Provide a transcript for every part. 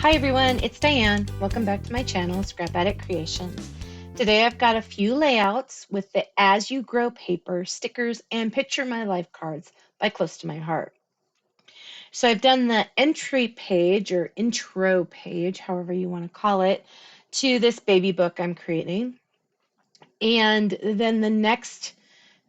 Hi everyone, it's Diane. Welcome back to my channel, Scrapbooking Creations. Today I've got a few layouts with the As You Grow paper, stickers, and Picture My Life cards by Close to My Heart. So I've done the entry page or intro page, however you want to call it, to this baby book I'm creating. And then the next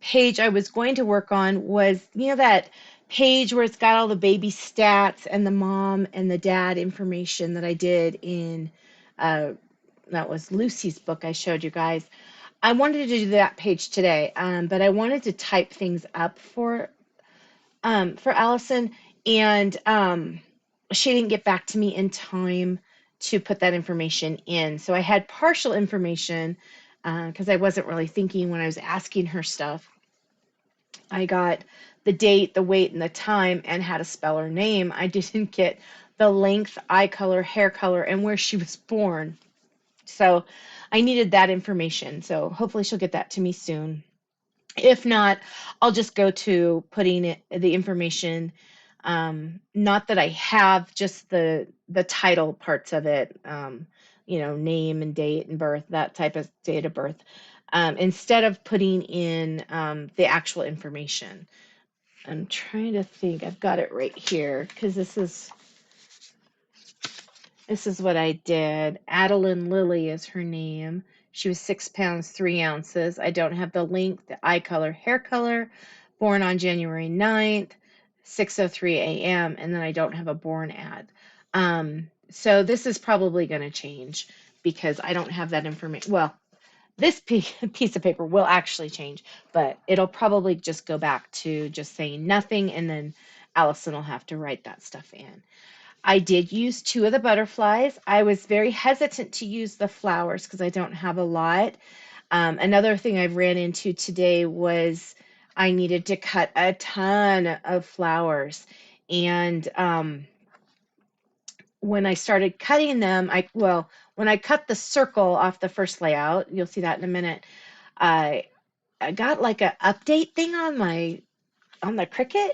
page I was going to work on was, that page where it's got all the baby stats and the mom and the dad information that I did in that was Lucy's book I showed you guys. I wanted to do that page today, but I wanted to type things up for Allison, and she didn't get back to me in time to put that information in. So I had partial information because I wasn't really thinking when I was asking her stuff. I got the date, the weight, and the time, and how to spell her name. I didn't get the length, eye color, hair color, and where she was born. So I needed that information. So hopefully she'll get that to me soon. If not, I'll just go to putting the information. Not that I have just the title parts of it, name and date and birth, that type of date of birth, instead of putting in the actual information. I'm trying to think. I've got it right here because this is what I did. Adeline Lilly is her name. She was 6 pounds, 3 ounces. I don't have the length, the eye color, hair color, born on January 9th, 6:03 a.m., and then I don't have a born ad. So this is probably going to change because I don't have that information. Well, this piece of paper will actually change, but it'll probably just go back to just saying nothing, and then Allison will have to write that stuff in. I did use 2 of the butterflies. I was very hesitant to use the flowers because I don't have a lot. Another thing I ran into today was I needed to cut a ton of flowers. And when I started cutting them, when I cut the circle off the first layout, you'll see that in a minute, I got like a update thing on the Cricut.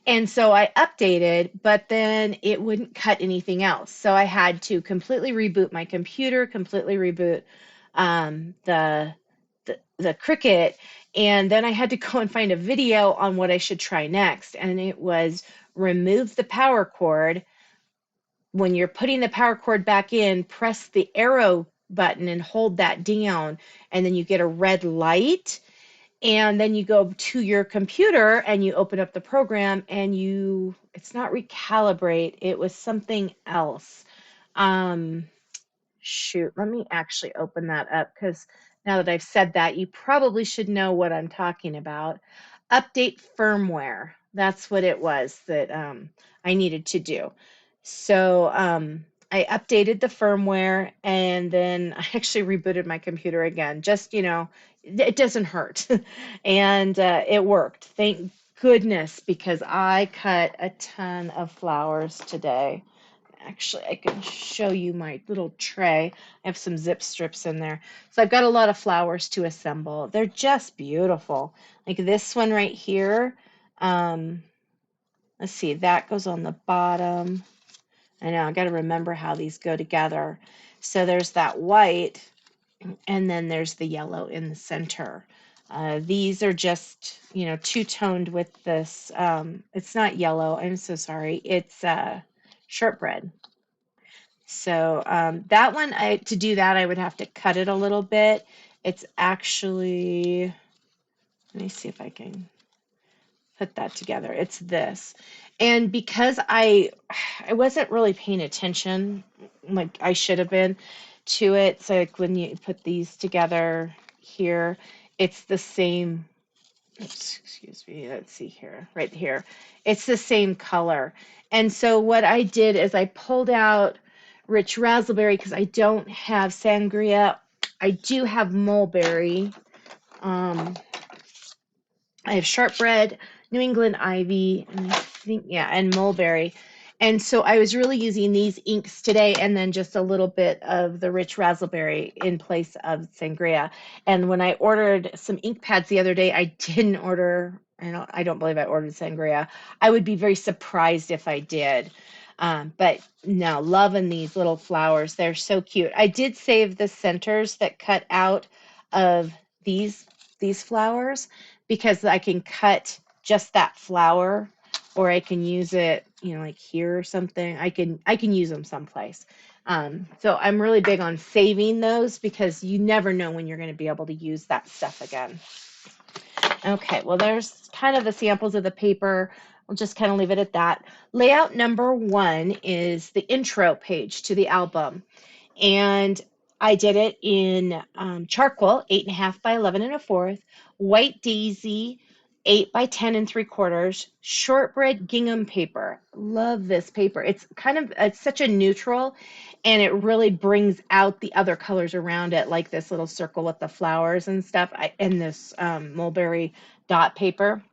And so I updated, but then it wouldn't cut anything else. So I had to completely reboot my computer, completely reboot the Cricut, and then I had to go and find a video on what I should try next. And it was remove the power cord. When you're putting the power cord back in, press the arrow button and hold that down, and then you get a red light. And then you go to your computer and you open up the program and it's not recalibrate, it was something else. Shoot, let me actually open that up because now that I've said that, you probably should know what I'm talking about. Update firmware. That's what it was that I needed to do. So I updated the firmware, and then I actually rebooted my computer again. Just, it doesn't hurt. And it worked. Thank goodness, because I cut a ton of flowers today. Actually, I can show you my little tray. I have some zip strips in there. So I've got a lot of flowers to assemble. They're just beautiful. Like this one right here. Let's see, that goes on the bottom. I know, I got to remember how these go together. So there's that white, and then there's the yellow in the center. These are just, two-toned with this. It's not yellow. I'm so sorry. It's shortbread. So that one, to do that, I would have to cut it a little bit. It's actually, let me see if I can put that together. It's this. And because I wasn't really paying attention like I should have been to it, so like when you put these together here, it's the same. Oops, excuse me. Let's see here, right here. It's the same color. And so what I did is I pulled out rich raspberry because I don't have sangria. I do have mulberry. I have shortbread, New England ivy, and I think, and mulberry. And so I was really using these inks today, and then just a little bit of the rich raspberry in place of sangria. And when I ordered some ink pads the other day, I didn't order, I don't believe I ordered sangria. I would be very surprised if I did. But no, loving these little flowers. They're so cute. I did save the centers that cut out of these these flowers because I can cut just that flower, or I can use it, like here or something. I can use them someplace. So I'm really big on saving those because you never know when you're going to be able to use that stuff again. Okay, well, there's kind of the samples of the paper. We'll just kind of leave it at that. Layout number 1 is the intro page to the album. And I did it in charcoal, 8.5 by 11 1/4, white daisy, 8 by 10 3/4, shortbread gingham paper. Love this paper. It's such a neutral, and it really brings out the other colors around it, like this little circle with the flowers and stuff, and this mulberry dot paper.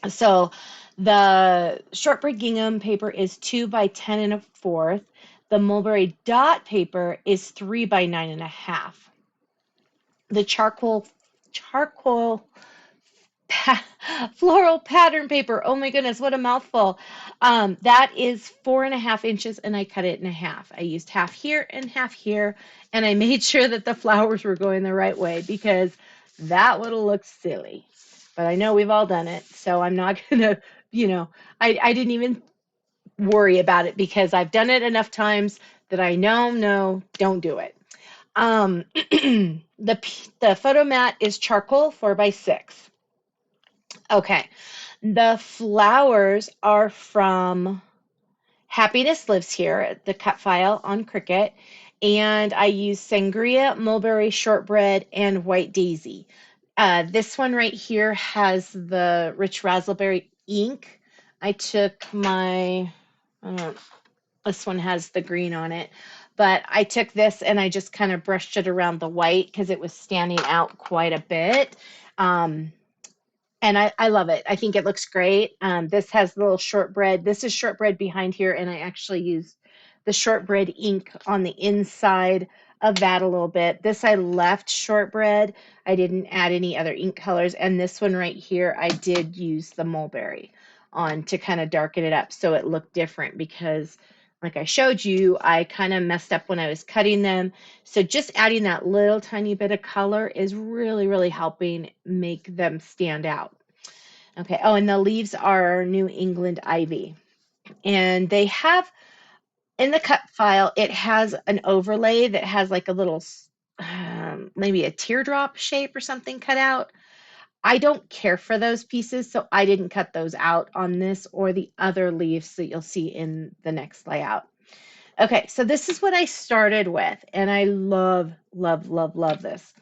So the shortbread gingham paper is 2 by 10 1/4. The mulberry dot paper is 3 by 9.5. The charcoal floral pattern paper. Oh my goodness, what a mouthful. That is 4.5 inches, and I cut it in half. I used half here and half here, and I made sure that the flowers were going the right way because that would have looked silly. But I know we've all done it, so I'm not gonna, I didn't even worry about it because I've done it enough times that I know, no, don't do it. The photo mat is charcoal 4 by 6. Okay, the flowers are from Happiness Lives Here, the cut file on Cricut, and I use Sangria, Mulberry Shortbread, and White Daisy. This one right here has the rich raspberry ink. I took this one has the green on it, but I took this and I just kind of brushed it around the white because it was standing out quite a bit. Um, and I love it. I think it looks great. This has the little shortbread. This is shortbread behind here, and I actually used the shortbread ink on the inside of that a little bit. This I left shortbread. I didn't add any other ink colors. And this one right here, I did use the mulberry on to kind of darken it up so it looked different because like I showed you, I kind of messed up when I was cutting them. So just adding that little tiny bit of color is really, really helping make them stand out. Okay. Oh, and the leaves are New England ivy. And they have, in the cut file, it has an overlay that has like a little, maybe a teardrop shape or something cut out. I don't care for those pieces, so I didn't cut those out on this or the other leaves that you'll see in the next layout. Okay, so this is what I started with, and I love, love, love, love this.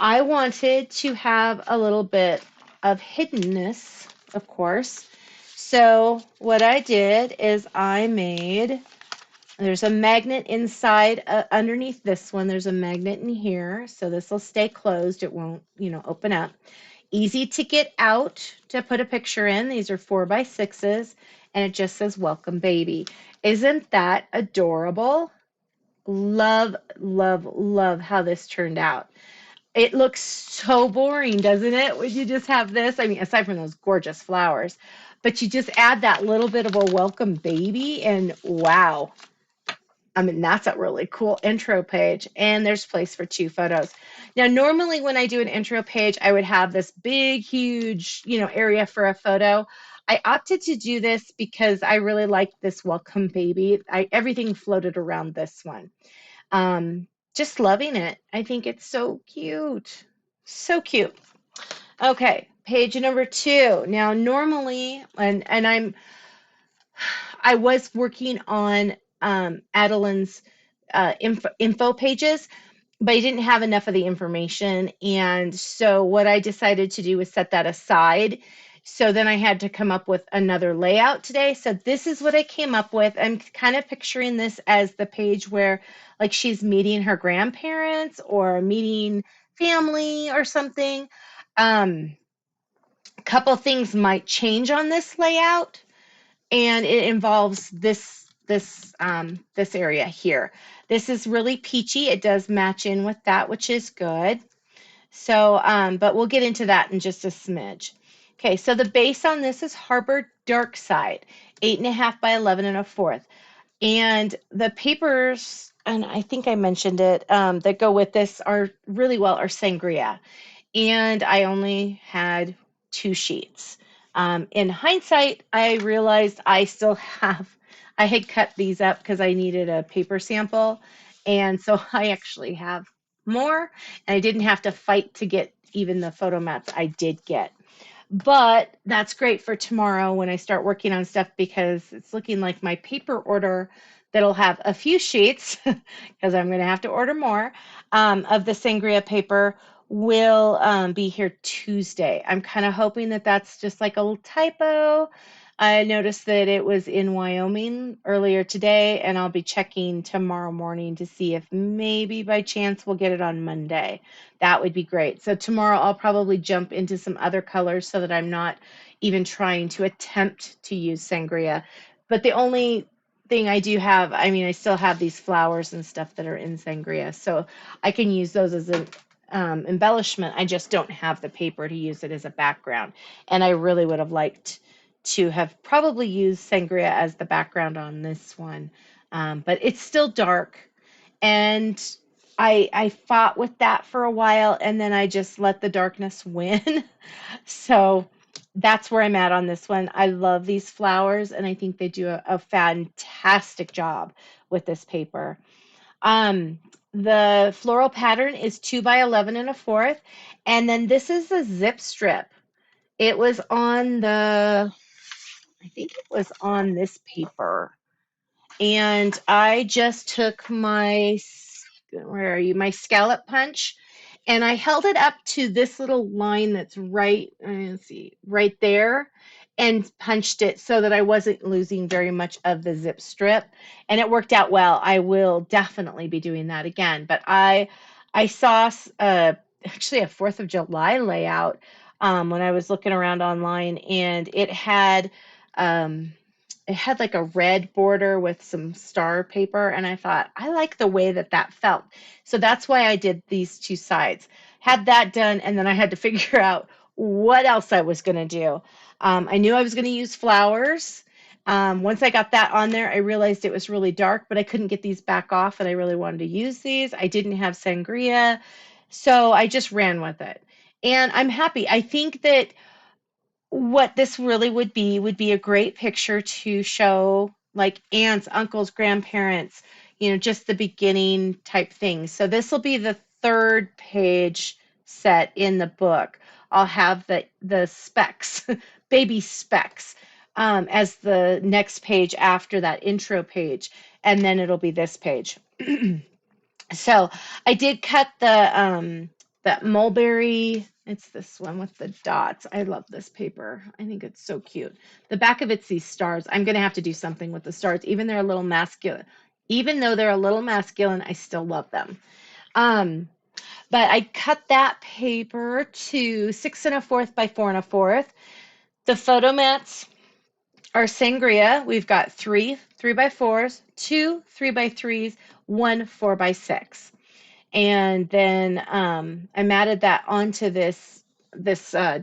I wanted to have a little bit of hiddenness, of course. So what I did is there's a magnet inside, underneath this one, there's a magnet in here. So this will stay closed. It won't, open up. Easy to get out to put a picture in. These are 4 by 6s, and it just says welcome baby. Isn't that adorable? Love, love, love how this turned out. It looks so boring, doesn't it? When you just have this, I mean, aside from those gorgeous flowers, but you just add that little bit of a welcome baby, and wow. I mean, that's a really cool intro page, and there's place for 2 photos. Now, normally when I do an intro page, I would have this big, huge, area for a photo. I opted to do this because I really like this welcome baby. Everything floated around this one. Just loving it. I think it's so cute. So cute. Okay, page number 2. Now, normally, and I was working on Adeline's info pages, but I didn't have enough of the information. And so what I decided to do was set that aside. So then I had to come up with another layout today. So this is what I came up with. I'm kind of picturing this as the page where like she's meeting her grandparents or meeting family or something. A couple things might change on this layout, and it involves this area here. This is really peachy. It does match in with that, which is good. So, but we'll get into that in just a smidge. Okay, so the base on this is Harbour Dark side, 8.5 by 11 1/4. And the papers, and I think I mentioned it, that go with this are really well are Sangria. And I only had 2 sheets. In hindsight, I realized I had cut these up because I needed a paper sample. And so I actually have more, and I didn't have to fight to get even the photo mats I did get. But that's great for tomorrow when I start working on stuff because it's looking like my paper order that'll have a few sheets because I'm going to have to order more of the Sangria paper will be here Tuesday. I'm kind of hoping that that's just like a little typo. I noticed that it was in Wyoming earlier today, and I'll be checking tomorrow morning to see if maybe by chance we'll get it on Monday. That would be great. So tomorrow I'll probably jump into some other colors so that I'm not even trying to attempt to use Sangria. But the only thing I do have, I mean, I still have these flowers and stuff that are in Sangria, so I can use those as an embellishment. I just don't have the paper to use it as a background. And I really would have liked to have probably used Sangria as the background on this one. But it's still dark. And I fought with that for a while, and then I just let the darkness win. So that's where I'm at on this one. I love these flowers, and I think they do a fantastic job with this paper. The floral pattern is 2 by 11 1/4, and then this is a zip strip. It was on I think it was on this paper. And I just took where are you, my scallop punch, and I held it up to this little line that's right, let's see, right there, and punched it so that I wasn't losing very much of the zip strip. And it worked out well. I will definitely be doing that again. But I saw actually a 4th of July layout when I was looking around online, and it had like a red border with some star paper, and I thought I like the way that that felt. So that's why I did these 2 sides. Had that done, and then I had to figure out what else I was going to do. I knew I was going to use flowers. Once I got that on there, I realized it was really dark, but I couldn't get these back off, and I really wanted to use these. I didn't have Sangria, so I just ran with it. And I'm happy. I think that what this really would be a great picture to show like aunts, uncles, grandparents, just the beginning type things. So this will be the 3rd page set in the book. I'll have the specs, baby specs, as the next page after that intro page, and then it'll be this page. So I did cut that mulberry. It's this one with the dots. I love this paper. I think it's so cute. The back of it's these stars. I'm gonna have to do something with the stars. Even though they're a little masculine, I still love them. Um, but I cut that paper to 6 1/4 by 4 1/4. The photo mats are Sangria. We've got 3 3 by 4s, 2 3 by 3s, 1 4 by 6. And then I matted that onto this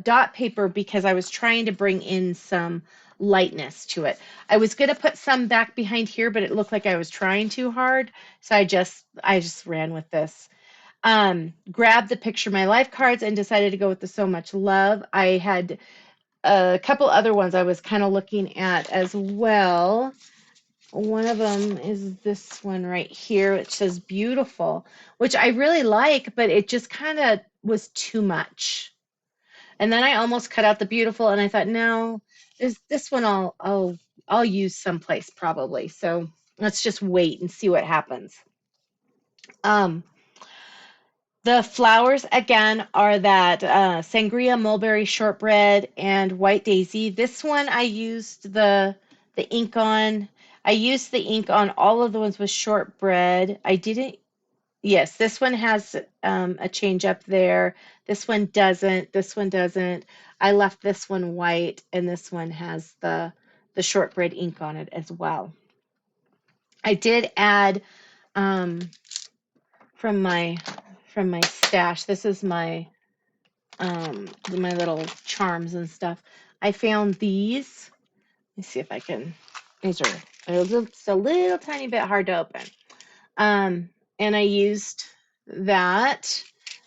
dot paper because I was trying to bring in some lightness to it. I was going to put some back behind here, but it looked like I was trying too hard, so I just ran with this. Grabbed the Picture My Life cards and decided to go with the So Much Love. I had a couple other ones I was kind of looking at as well. One of them is this one right here, which says beautiful, which I really like, but it just kind of was too much. And then I almost cut out the beautiful, and I thought, no, this one I'll use someplace probably. So let's just wait and see what happens. Um, the flowers again are that Sangria, Mulberry, Shortbread, and White Daisy. This one I used the ink on. I used the ink on all of the ones with Shortbread. I didn't. Yes, this one has a change up there. This one doesn't. This one doesn't. I left this one white, and this one has the Shortbread ink on it as well. I did add um, from my stash. This is my my little charms and stuff. I found these. Let me see if I can. These are just a little tiny bit hard to open. And I used that.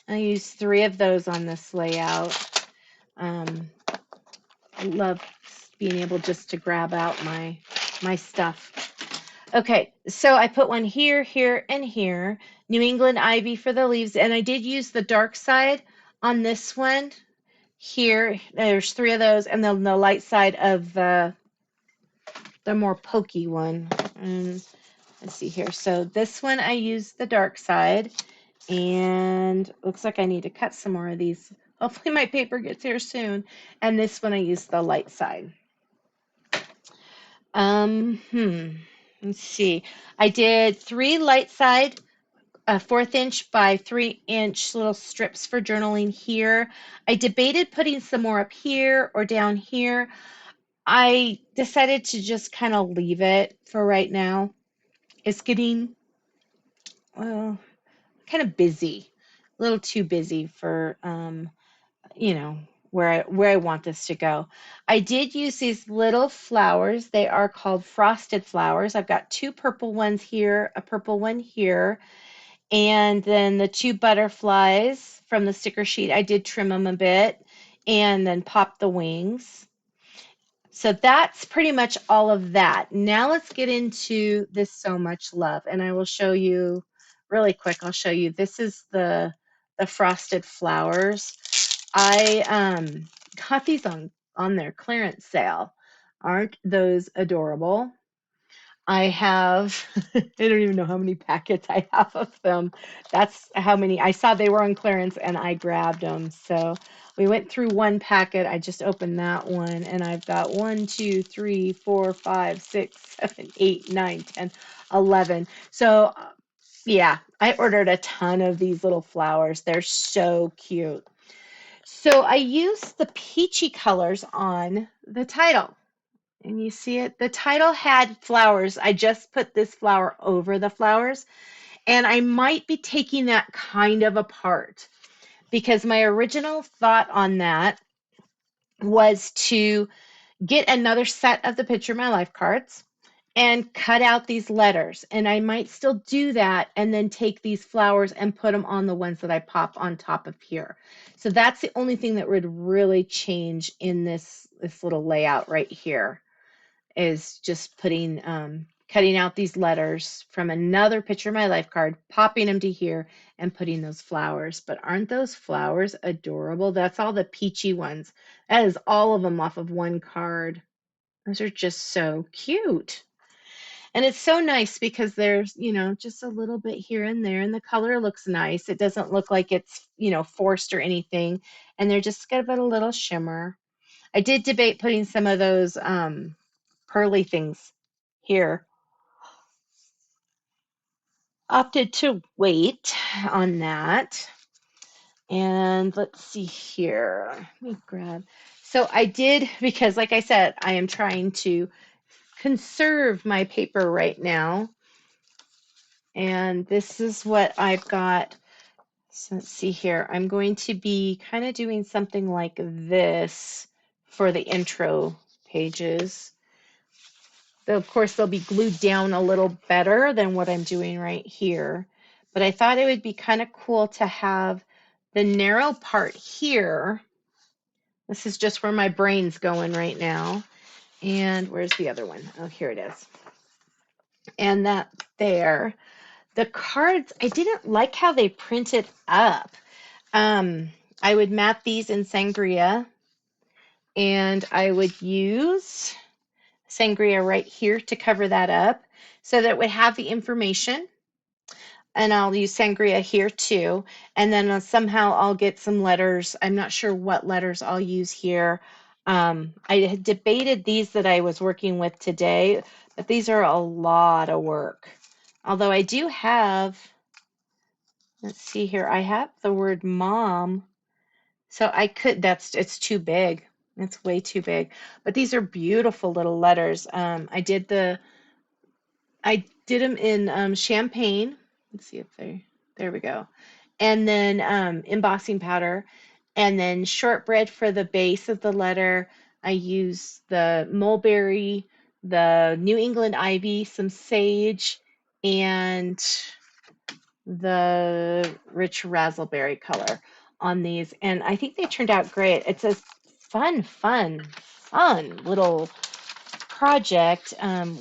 I used 3 of those on this layout. I love being able just to grab out my stuff. Okay, so I put one here, here, and here. New England ivy for the leaves, and I did use the dark side on this one. Here, there's 3 of those, and then the light side of the more pokey one. And let's see here. So this one I used the dark side, and looks like I need to cut some more of these. Hopefully my paper gets here soon. And this one I used the light side. Let's see. I did 3 light side, 1/4 inch by 3 inch little strips for journaling here. I debated putting some more up here or down here. I decided to just kind of leave it for right now. It's getting, well, kind of busy, a little too busy for, you know, where I want this to go. I did use these little flowers. They are called frosted flowers. I've got 2 purple ones here, a purple one here, and then the 2 butterflies from the sticker sheet. I did trim them a bit and then pop the wings. So that's pretty much all of that. Now let's get into this So Much Love, and I will show you really quick. I'll show you. This is the frosted flowers. I got these on their clearance sale. Aren't those adorable? I have, I don't even know how many packets I have of them. That's how many. I saw they were on clearance and I grabbed them. So we went through one packet. I just opened that one and I've got 1, 2, 3, 4, 5, 6, 7, 8, 9, 10, 11. So yeah, I ordered a ton of these little flowers. They're so cute. So I used the peachy colors on the title. And you see it? The title had flowers. I just put this flower over the flowers. And I might be taking that kind of apart because my original thought on that was to get another set of the Picture My Life cards and cut out these letters. And I might still do that and then take these flowers and put them on the ones that I pop on top of here. So that's the only thing that would really change in this little layout right here, is just putting cutting out these letters from another Picture My Life card, popping them to here, and putting those flowers. But aren't those flowers adorable? That's all the peachy ones. That is all of them off of one card. Those are just so cute. And it's so nice because there's, just a little bit here and there, and the color looks nice. It doesn't look like it's, forced or anything. And they're just got a little shimmer. I did debate putting some of those pearly things here. Opted to wait on that. And let's see here. Let me grab. So I did, because like I said, I am trying to conserve my paper right now. And this is what I've got. So let's see here. I'm going to be kind of doing something like this for the intro pages. Of course, they'll be glued down a little better than what I'm doing right here. But I thought it would be kind of cool to have the narrow part here. This is just where my brain's going right now. And where's the other one? Oh, here it is. And that there. The cards, I didn't like how they printed up. I would map these in Sangria, and I would use Sangria right here to cover that up so that it would have the information. And I'll use Sangria here too. And then somehow I'll get some letters. I'm not sure what letters I'll use here. I had debated these that I was working with today, but these are a lot of work. Although I do have, let's see here, I have the word mom. So I could, it's too big. It's way too big. But these are beautiful little letters. I did them in champagne. Let's see if there we go. And then embossing powder. And then shortbread for the base of the letter. I use the mulberry, the New England ivy, some sage, and the rich raspberry color on these. And I think they turned out great. It's a fun little project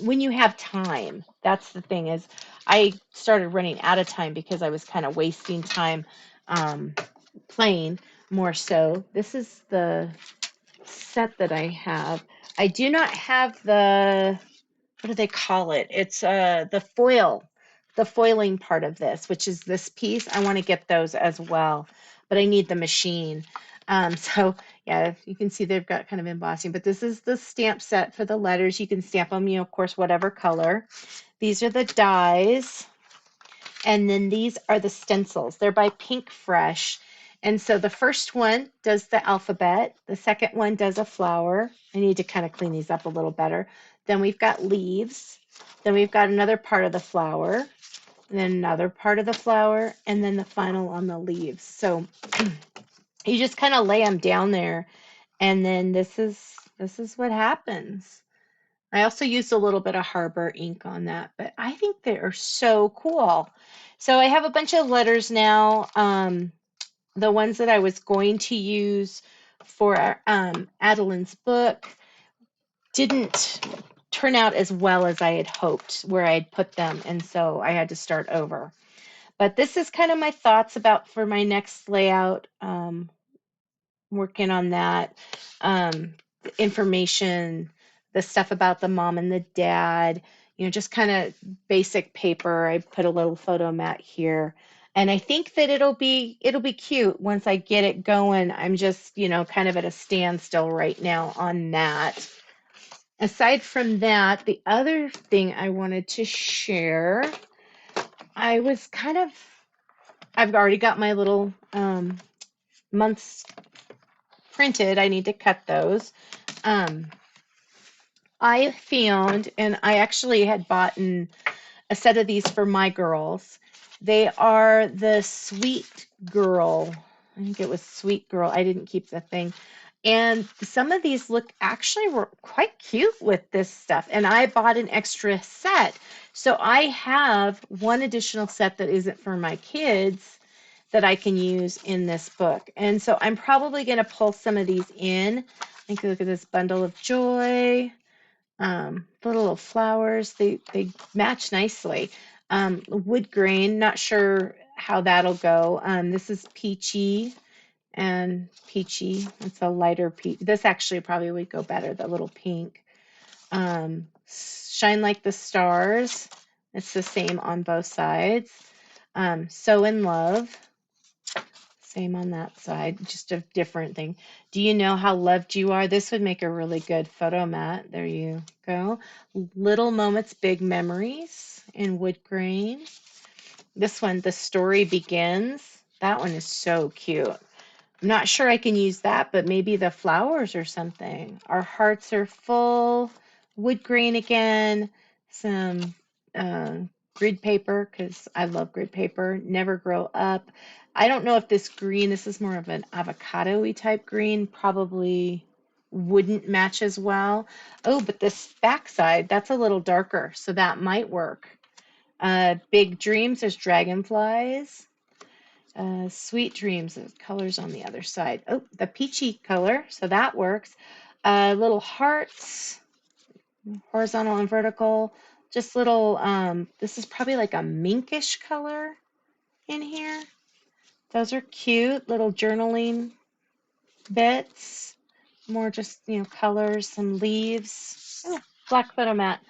when you have time. That's the thing is I started running out of time because I was kind of wasting time um, playing more so. This is the set that I have. I do not have the, what do they call it? It's the foil, the foiling part of this, which is this piece. I want to get those as well, but I need the machine. So yeah, you can see they've got kind of embossing, but this is the stamp set for the letters. You can stamp them, of course, whatever color. These are the dies. And then these are the stencils. They're by Pink Fresh. And so the first one does the alphabet. The second one does a flower. I need to kind of clean these up a little better. Then we've got leaves. Then we've got another part of the flower. And then another part of the flower. And then the final on the leaves. So you just kind of lay them down there. And then this is what happens. I also used a little bit of Harbour ink on that, but I think they are so cool. So I have a bunch of letters now. The ones that I was going to use for Adeline's book didn't turn out as well as I had hoped where I had put them, and so I had to start over. But this is kind of my thoughts about for my next layout. Working on that. The information, the stuff about the mom and the dad, just kind of basic paper. I put a little photo mat here. And I think that it'll be cute once I get it going. I'm just, kind of at a standstill right now on that. Aside from that, the other thing I wanted to share, I was kind of, I've already got my little months printed. I need to cut those. Um, I found, and I actually had bought a set of these for my girls. They are the Sweet Girl. I think it was Sweet Girl. I didn't keep the thing. And some of these look actually were quite cute with this stuff. And I bought an extra set. So I have one additional set that isn't for my kids that I can use in this book. And so I'm probably going to pull some of these in. I think look at this bundle of joy. The little flowers, they match nicely. Wood grain, not sure how that'll go. This is peachy and peachy. It's a lighter peach. This actually probably would go better, the little pink. Shine like the stars. It's the same on both sides. So in love. Same on that side, just a different thing. Do you know how loved you are? This would make a really good photo mat. There you go. Little moments, big memories in wood grain. This one, the story begins. That one is so cute. I'm not sure I can use that, but maybe the flowers or something. Our hearts are full. Wood grain again. Some uh, grid paper, because I love grid paper. Never grow up. I don't know if this green, this is more of an avocado-y type green, probably wouldn't match as well. Oh, but this backside, that's a little darker, so that might work. Big dreams, there's dragonflies. Sweet dreams, the colors on the other side. Oh, the peachy color, so that works. Little hearts, horizontal and vertical. Just little, this is probably like a minkish color in here. Those are cute, little journaling bits. More just, colors, some leaves. Oh, black photo mat.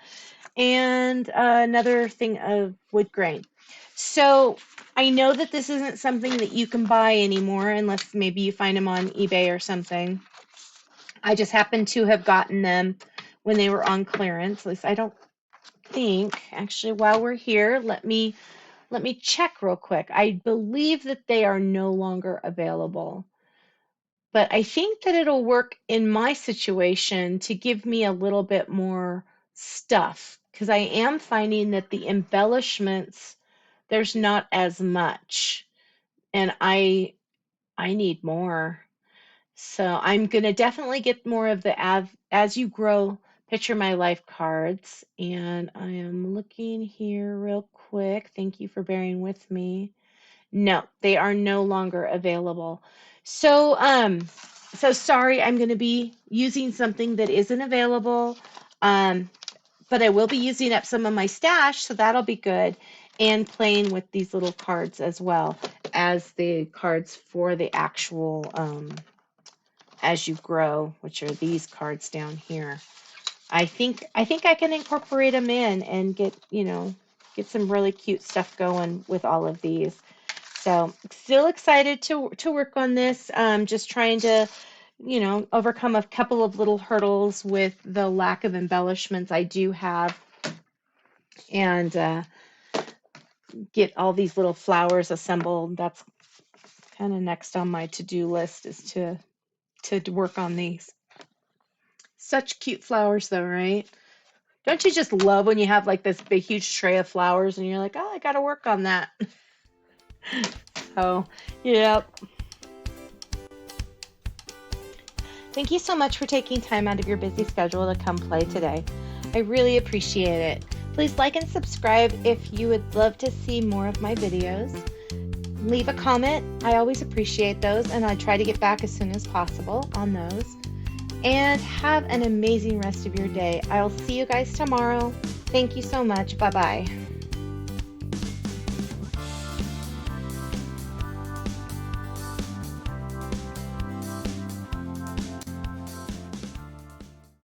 And another thing of wood grain. So I know that this isn't something that you can buy anymore unless maybe you find them on eBay or something. I just happen to have gotten them when they were on clearance. At least I don't think. Actually, while we're here, let me check real quick. I believe that they are no longer available. But I think that it'll work in my situation to give me a little bit more stuff because I am finding that the embellishments, there's not as much. And I need more. So I'm going to definitely get more of the as you grow Picture My Life cards. And I am looking here real quick. Thank you for bearing with me. No, they are no longer available. So, so sorry, I'm going to be using something that isn't available. Um, but I will be using up some of my stash, so that'll be good. And playing with these little cards as well as the cards for the actual as you grow, which are these cards down here. I think I can incorporate them in and get, get some really cute stuff going with all of these. So still excited to work on this. Just trying to, overcome a couple of little hurdles with the lack of embellishments I do have, and get all these little flowers assembled. That's kind of next on my to-do list, is to work on these. Such cute flowers though, right? Don't you just love when you have like this big huge tray of flowers and you're like, oh, I got to work on that. So, yep. Thank you so much for taking time out of your busy schedule to come play today. I really appreciate it. Please like and subscribe if you would love to see more of my videos. Leave a comment. I always appreciate those, and I try to get back as soon as possible on those. And have an amazing rest of your day. I'll see you guys tomorrow. Thank you so much. Bye-bye.